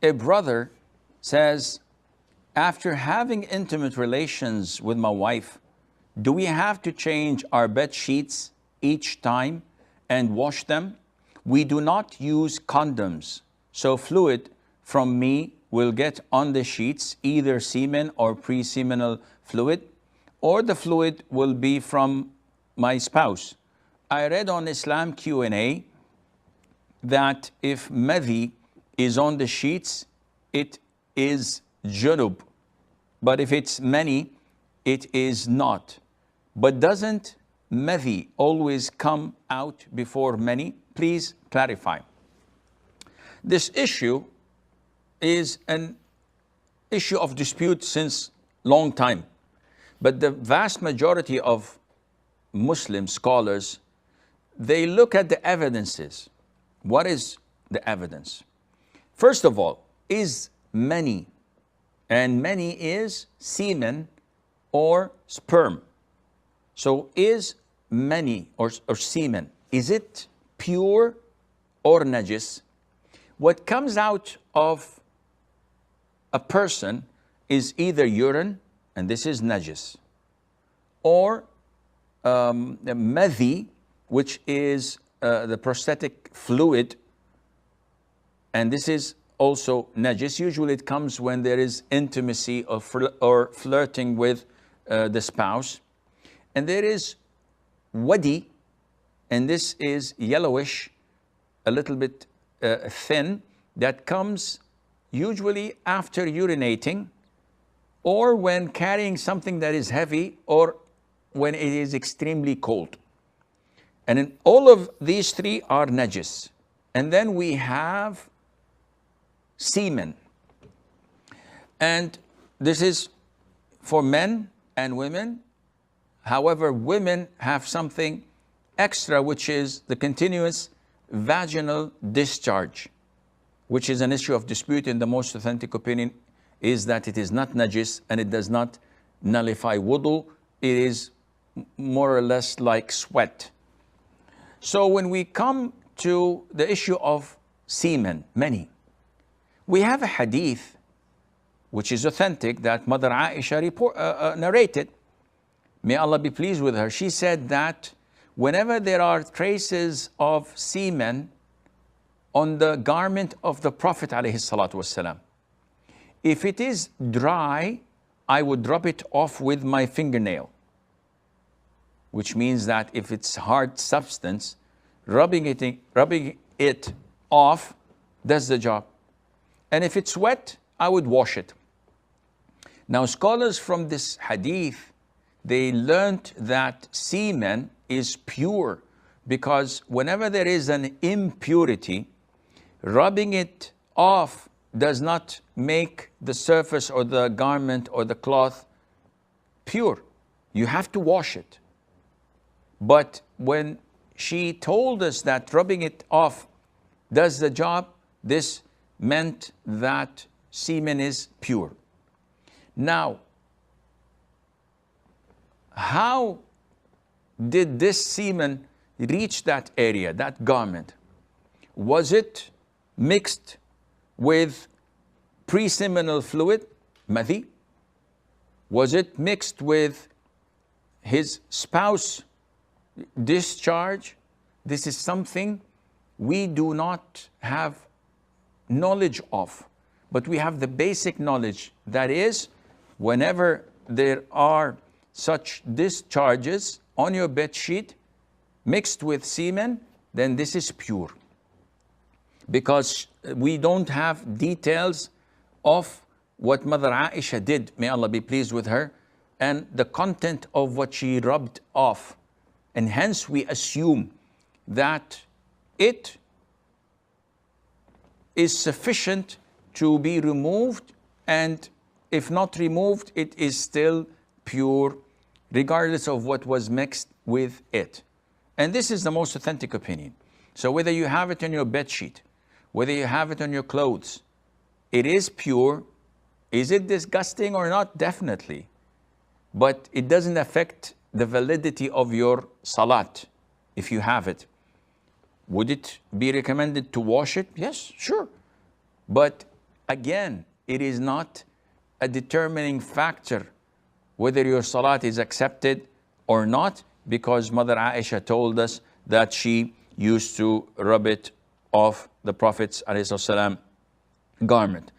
A brother says, after having intimate relations with my wife, do we have to change our bed sheets each time and wash them? We do not use condoms, so fluid from me will get on the sheets, either semen or pre-seminal fluid, or the fluid will be from my spouse. I read on Islam Q&A that if madhi is on the sheets, it is junub. But if it's many, it is not. But doesn't madhi always come out before many? Please clarify. This issue is an issue of dispute since long time. But the vast majority of Muslim scholars, they look at the evidences. What is the evidence? First of all, is many, and many is semen or sperm. So is many or semen, is it pure or najis? What comes out of a person is either urine, and this is najis, or madhi, which is the prosthetic fluid, and this is also najis. Usually it comes when there is intimacy or flirting with the spouse. And there is wadi, and this is yellowish, a little bit thin, that comes usually after urinating or when carrying something that is heavy or when it is extremely cold. And in all of these three are najis. And then we have semen. And this is for men and women. However, women have something extra, which is the continuous vaginal discharge, which is an issue of dispute. In the most authentic opinion is that it is not najis and it does not nullify wudu. It is more or less like sweat. So when we come to the issue of semen, many, we have a hadith which is authentic that Mother Aisha narrated. May Allah be pleased with her. She said that whenever there are traces of semen on the garment of the Prophet ﷺ, if it is dry, I would rub it off with my fingernail. Which means that if it's hard substance, rubbing it off does the job. And if it's wet, I would wash it. Now, scholars from this hadith, they learned that semen is pure because whenever there is an impurity, rubbing it off does not make the surface or the garment or the cloth pure. You have to wash it. But when she told us that rubbing it off does the job, this meant that semen is pure. Now, how did this semen reach that area, that garment? Was it mixed with pre-seminal fluid, madhi? Was it mixed with his spouse discharge? This is something we do not have knowledge of, but we have the basic knowledge. That is, whenever there are such discharges on your bed sheet mixed with semen, then this is pure. Because we don't have details of what Mother Aisha did, may Allah be pleased with her, and the content of what she rubbed off. And hence we assume that it is sufficient to be removed, and if not removed, it is still pure, regardless of what was mixed with it. And this is the most authentic opinion. So whether you have it on your bed sheet, whether you have it on your clothes, it is pure. Is it disgusting or not? Definitely. But it doesn't affect the validity of your salat if you have it. Would it be recommended to wash it? Yes, sure. But again, it is not a determining factor whether your salat is accepted or not, because Mother Aisha told us that she used to rub it off the Prophet's ﷺ garment.